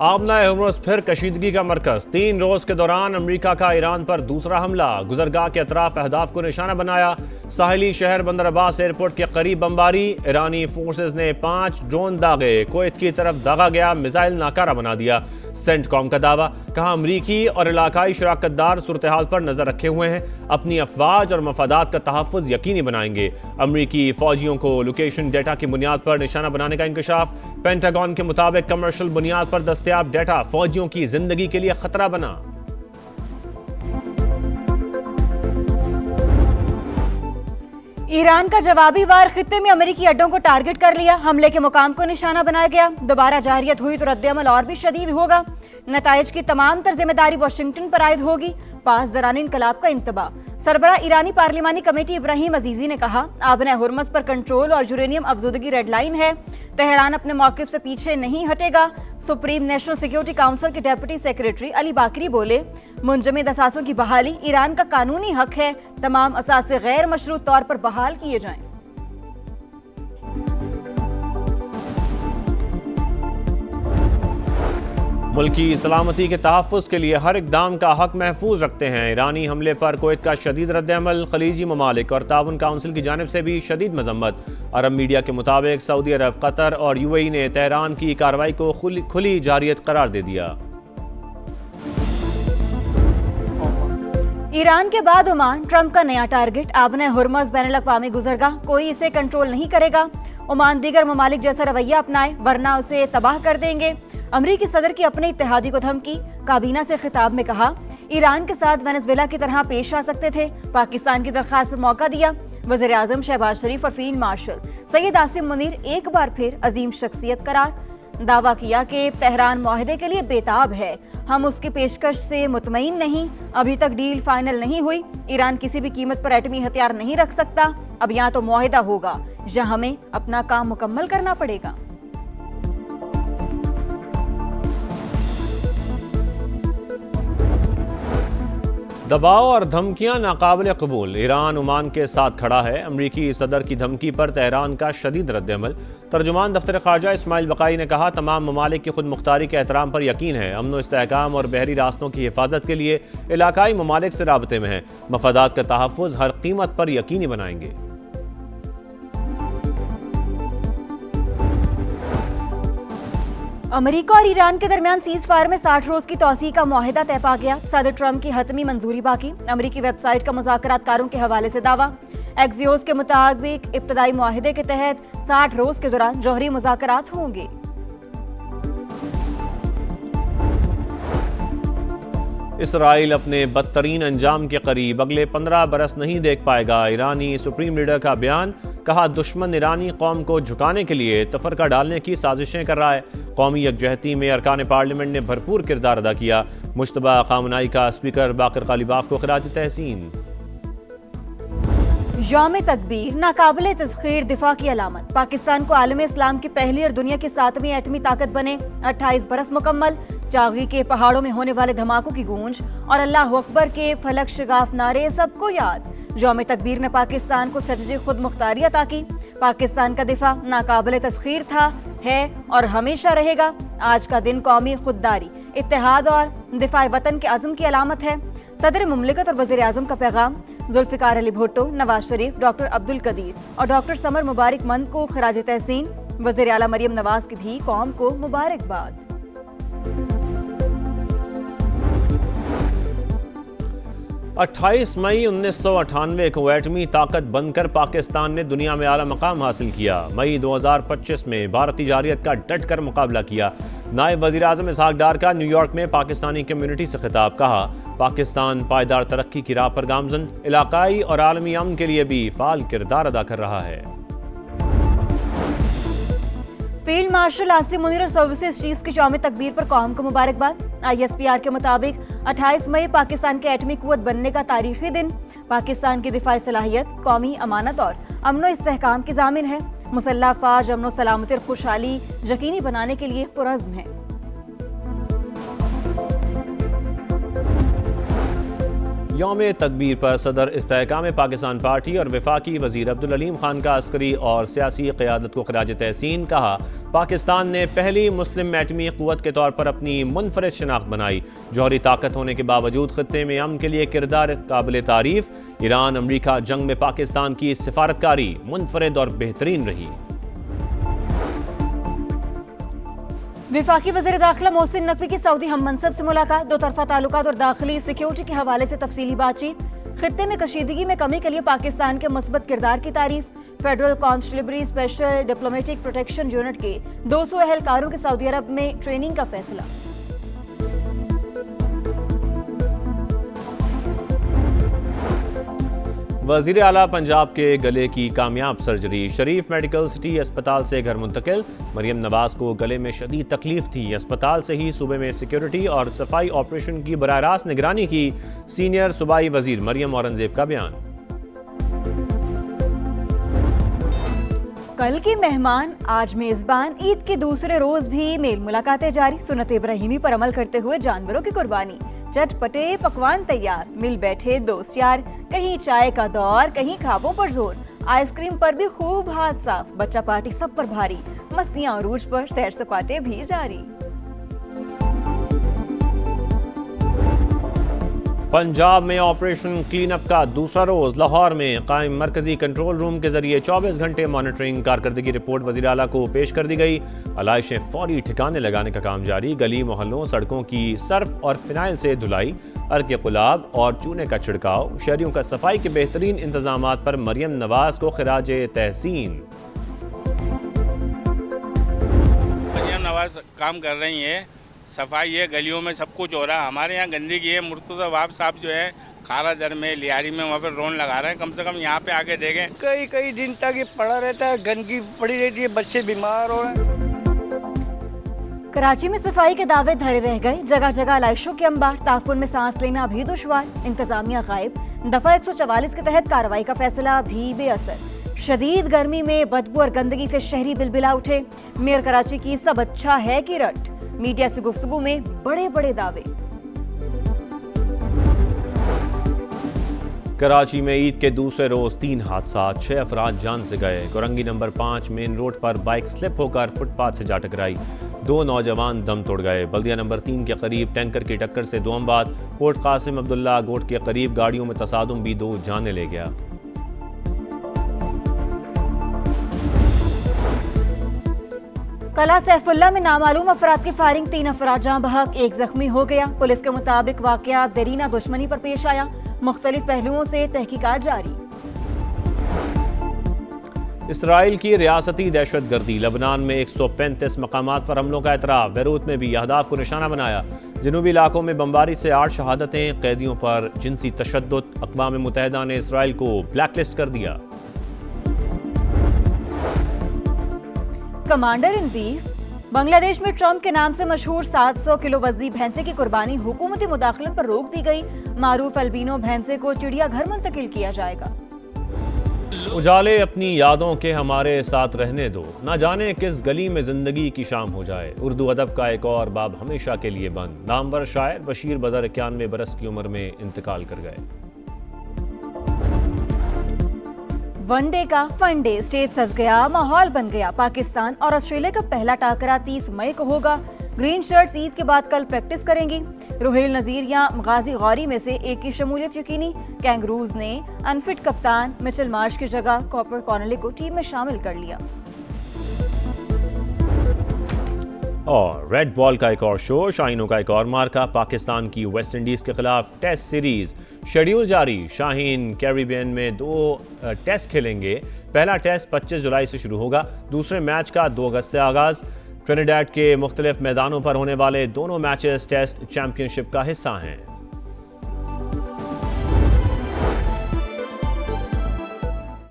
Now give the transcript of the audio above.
आमना Hormuz फिर कशीदगी का मरकज। 3 रोज के दौरान अमेरिका का ईरान पर दूसरा हमला। गुजरगाह के अतराफ अहदाफ को निशाना बनाया। साहिली शहर बंदर अब्बास एयरपोर्ट के करीब बमबारी। ईरानी फोर्सेज ने 5 ड्रोन दागे। कुवैत की तरफ दागा गया मिसाइल नाकारा बना दिया। सेंटकॉम का दावा, कहा अमरीकी और इलाकाई शराकतदार सूरत हाल पर नजर रखे हुए हैं, अपनी अफवाज और मफादात का तहफ़्फ़ुज़ यकीनी बनाएंगे। अमरीकी फौजियों को लोकेशन डेटा की बुनियाद पर निशाना बनाने का इंकशाफ। पेंटागन के मुताबिक कमर्शियल बुनियाद पर दस्तयाब डेटा फौजियों की जिंदगी के लिए खतरा बना। ईरान का जवाबी वार खित्ते में अमेरिकी अड्डों को टारगेट कर लिया। हमले के मुकाम को निशाना बनाया गया। दोबारा जारियत हुई तो रद्द-ए-अमल और भी शदीद होगा। नताइज की तमाम तर जिम्मेदारी वाशिंगटन पर आयद होगी। पास दरान इनकलाब का इंतबा। सरबरा ईरानी पार्लिमानी कमेटी इब्राहिम अजीजी ने कहा, आबना हुर्मुज़ पर कंट्रोल और यूरेनियम अफजुदगी रेड लाइन है। तेहरान अपने मौक़िफ़ से पीछे नहीं हटेगा। सुप्रीम नेशनल सिक्योरिटी काउंसिल के डेप्यूटी सेक्रेटरी अली बाकरी बोले, मुंजमद असासों की बहाली ईरान का कानूनी हक है। तमाम असासे गैर मशरूत तौर पर बहाल किए जाएं। मुल्की सलामती के तहफ़्फ़ुज़ के लिए हर इक़दाम का हक महफूज रखते हैं। ईरानी हमले पर कुवैत का शदीद रद्द-ए-अमल। खलीजी ममालिक और ताउन काउंसिल की जानिब से भी शदीद मजम्मत। अरब मीडिया के मुताबिक सऊदी अरब, कतर और UAE ने तेहरान की कार्रवाई को खुली जारियत करार दे दिया। ईरान के बाद ओमान ट्रंप का नया टारगेट। आबना हुर्मुज़ बैनुल-अक़वामी गुज़रगाह, कोई इसे कंट्रोल नहीं करेगा। ओमान दीगर ममालिक जैसा रवैया अपनाए वरना उसे तबाह कर देंगे। अमरीकी सदर की अपने इत्तेहादी को धमकी। काबीना से खिताब में कहा, ईरान के साथ वेनेजुएला की तरह पेश आ सकते थे। पाकिस्तान की दरखास्त पर मौका दिया। वज़ीर आज़म शहबाज शरीफ और फील्ड मार्शल सैयद आसिम मुनीर एक बार फिर अजीम शख्सियत करार। दावा किया कि तेहरान मुआहदे के लिए बेताब है। हम उसकी पेशकश से मुतमईन नहीं। अभी तक डील फाइनल नहीं हुई। ईरान किसी भी कीमत पर एटमी हथियार नहीं रख सकता। अब या तो मुआहदा होगा या हमें अपना काम मुकम्मल करना पड़ेगा। दबाव और धमकियां नाकाबिल कबूल। ईरान ओमान के साथ खड़ा है। अमरीकी सदर की धमकी पर तेहरान का शदीद रद्द-ए-अमल। तर्जुमान दफ्तर ख़ारजा इस्माइल बकाई ने कहा, तमाम ममालिक की खुद मुख्तारी के एहतराम पर यकीन है। अमन व इस्तेहकाम और बहरी रास्तों की हिफाजत के लिए इलाकाई ममालिक से राबते में है। मफादात का तहफ़्फ़ुज़ हर कीमत पर यकीनी बनाएंगे। अमेरिका और ईरान के दरमियान सीज फायर में 60 रोज की तौसीह का मुआहिदा तय पा गया। सदर ट्रंप की हतमी मंजूरी बाकी। अमेरिकी वेबसाइट का मुज़ाकरातकारों के हवाले से दावा। एक्सियोस के मुताबिक इब्तदाई मुआहिदे के तहत 60 रोज के दौरान जौहरी मुज़ाकरात होंगे। इसराइल अपने बदतरीन अंजाम के करीब अगले 15 बरस नहीं देख पाएगा। ईरानी सुप्रीम लीडर का बयान, कहा दुश्मन ईरानी कौम को झुकाने के लिए तफरका डालने की साजिशें कर रहा है। कौमी यकजहती में अरकान पार्लियामेंट ने भरपूर किरदार अदा किया। मुश्तबा खामनाई का स्पीकर बाकर कालिबाफ को खिराज तहसीन। यौम तकबीर नाकाबिले तस्खीर दिफा की अलामत। पाकिस्तान को आलम इस्लाम की पहली और दुनिया की 7वीं एटमी ताकत बने। 28 बरस मुकम्मल। चागी के पहाड़ों में होने वाले धमाकों की गूंज और अल्लाह अकबर के फलक शगाफ नारे सबको याद। यौम तकबीर ने पाकिस्तान को स्ट्रेटेजिक खुद मुख्तारी अता की। पाकिस्तान का दिफा नाकाबिले तस्खीर था, है और हमेशा रहेगा। आज का दिन कौमी खुददारी, इत्तेहाद और दिफा वतन के अज़म की अलामत है। सदर मुमलिकत और वज़ीर आज़म का पैगाम। जुल्फ़िकार अली भुट्टो, नवाज शरीफ, डॉक्टर अब्दुल कदीर और डॉक्टर समर मुबारक मंद को खिराज तहसीन। वज़ीर आला मरियम नवाज की भी कौम को मुबारकबाद। 28 मई 1998 को एटमी ताकत बनकर पाकिस्तान ने दुनिया में आला मकाम हासिल किया। मई 2025 में भारतीय जारियत का डट कर मुकाबला किया। नायब वज़ीर आज़म इसहाक डार का न्यूयॉर्क में पाकिस्तानी कम्युनिटी से खिताब। कहा, पाकिस्तान पायदार तरक्की की राह पर गामजन, इलाकाई और आलमी अमन के लिए भी फाल किरदार अदा कर रहा है। फील्ड मार्शल आसिम मुनीर और सर्विसेज चीफ्स की यौम तकबीर पर कौम को मुबारकबाद। ISPR के मुताबिक 28 मई पाकिस्तान के एटमी कुव्वत बनने का तारीखी दिन। पाकिस्तान की दिफाई सलाहियत, कौमी अमानत और अमन व इस्तेहकाम की जामिन है। मुसल्लह अफवाज अमन व सलामती और खुशहाली यकीनी बनाने के लिए पुरअज़्म है। यौम तकबीर पर सदर इस्तेहकाम पाकिस्तान पार्टी और वफाकी वजीर अब्दुल अलीम खान का अस्करी और सियासी क़यादत को खराज तहसीन कहा। पाकिस्तान ने पहली मुस्लिम एटमी क़ुव्वत के तौर पर अपनी मुनफरिद शनाख्त बनाई। जौहरी ताकत होने के बावजूद खित्ते में अमन के लिए किरदार काबिल तारीफ। ईरान अमरीका जंग में पाकिस्तान की सिफारतकारी मुनफरिद और बेहतरीन रही। विफाकी वज़ीर दाखिला मोहसिन नकवी की सऊदी हम मनसब से मुलाकात। दो तरफा ताल्लुकात और दाखिली सिक्योरिटी के हवाले से तफसीली बातचीत। खित्ते में कशीदगी में कमी के लिए पाकिस्तान के मुस्बत किरदार की तारीफ। Federal constabulary special diplomatic protection unit के 200 अहलकारों के सऊदी अरब में ट्रेनिंग का फैसला। वज़ीर आला पंजाब के गले की कामयाब सर्जरी। शरीफ मेडिकल सिटी अस्पताल से घर मुंतकिल। मरियम नवाज को गले में शदीद तकलीफ थी। अस्पताल से ही सूबे में सिक्योरिटी और सफाई ऑपरेशन की बराह रास्त निगरानी की। सीनियर सूबाई वजीर मरियम औरंगजेब का बयान। कल के मेहमान आज मेजबान। ईद के दूसरे रोज भी मेल मुलाकातें जारी। सुन्नत इब्राहिमी पर अमल करते हुए जानवरों की कुर्बानी। चटपटे पकवान तैयार, मिल बैठे दोस्त यार। कहीं चाय का दौर, कहीं खाबों पर जोर। आइसक्रीम पर भी खूब हाथ साफ। बच्चा पार्टी सब पर भारी। मस्तियां अरूज पर, सैर सपाटे भी जारी। पंजाब में ऑपरेशन क्लीन अप का दूसरा रोज। लाहौर में कायम मरकजी कंट्रोल रूम के जरिए 24 घंटे मॉनिटरिंग कारकर्दगी रिपोर्ट वज़ीर आला को पेश कर दी गई। आलाइशें फौरी ठिकाने लगाने का काम जारी। गली मोहल्लों सड़कों की सर्फ और फिनाइल से धुलाई, अर्क गुलाब और चूने का छिड़काव। शहरियों का सफाई के बेहतरीन इंतजामात पर मरियम नवाज को खिराज तहसीन। मरियम नवाज काम कर रही है, सफाई है, गलियों में सब कुछ हो रहा है। हमारे यहाँ गंदगी है। मुर्तज़ा वाब साहब जो है खारा दर में, लियारी में, वहाँ पर ड्रोन लगा रहे हैं। कम से कम यहाँ पे आके देखें। कई दिन तक ये पड़ा रहता है, गंदगी पड़ी रहती है, बच्चे बीमार हो रहे हैं। कराची में सफाई के दावे धरे रह गए। जगह जगह आलाइशों के अंबार। ताफुन में सांस लेना भी दुश्वार। इंतजामिया गायब। दफा 144 के तहत कार्रवाई का फैसला भी बेअसर। शदीद गर्मी में बदबू और गंदगी से शहरी बिलबिला उठे। मेयर कराची की सब अच्छा है कि रट। मीडिया से गुफ्तगू में बड़े बड़े दावे। कराची में ईद के दूसरे रोज 3 हादसा, 6 अफराद जान से गए। कोरंगी नंबर 5 मेन रोड पर बाइक स्लिप होकर फुटपाथ से जा टकराई। 2 नौजवान दम तोड़ गए। बल्दिया नंबर 3 के करीब टैंकर की टक्कर से 2 अमवात। पोर्ट कासिम अब्दुल्ला गोट के करीब गाड़ियों में तसादुम भी 2 जाने ले गया। कला सैफुल्ला में नामालूम अफराद की फायरिंग। 3 अफराद जाँ बहक, 1 जख्मी हो गया। पुलिस के मुताबिक वाकया देरीना दुश्मनी पर पेश आया। मुख्तलिफ पहलुओं से तहकीकात जारी। इसराइल की रियासती दहशतगर्दी। लबनान में 135 मकामात पर हमलों का एतराफ़। बैरूत में भी अहदाफ को निशाना बनाया। जनूबी इलाकों में बमबारी से 8 शहादतें। कैदियों पर जिनसी तशद्दुद। अक़वाम मुत्तहिदा ने इसराइल को ब्लैकलिस्ट कर दिया। Commander in chief. बांग्लादेश में ट्रंप के नाम से मशहूर 700 किलो वजनी भैंसे की कुर्बानी। हुकूमती मुदाखलत पर रोक दी गई। मारूफ अल्बिनो भैंसे को चिड़ियाघर मुंतकिल किया जाएगा। उजाले अपनी यादों के हमारे साथ रहने दो। ना जाने किस गली में जिंदगी की शाम हो जाए। उर्दू अदब का एक और बाब हमेशा के लिए बंद। नामवर शायर बशीर बदर 91 बरस की उम्र में इंतकाल कर गए। वनडे का फन डे। स्टेज सज गया, माहौल बन गया। पाकिस्तान और ऑस्ट्रेलिया का पहला टाकरा 30 मई को होगा। ग्रीन शर्ट्स ईद के बाद कल प्रैक्टिस करेंगी। रोहेल नजीर या गाजी गौरी में से एक की शमूलियत यकीनी। कैंगरूज ने अनफिट कप्तान मिचेल मार्श की जगह कॉपर कॉनली को टीम में शामिल कर लिया। और रेड बॉल का एक और शो, शाहीनों का एक और मार्का। पाकिस्तान की वेस्ट इंडीज के खिलाफ टेस्ट सीरीज शेड्यूल जारी। शाहीन कैरिबियन में 2 टेस्ट खेलेंगे। पहला टेस्ट 25 जुलाई से शुरू होगा। दूसरे मैच का 2 अगस्त से आगाज। ट्रिनिडाड के मुख्तलिफ मैदानों पर होने वाले दोनों मैचेस टेस्ट चैंपियनशिप का हिस्सा हैं।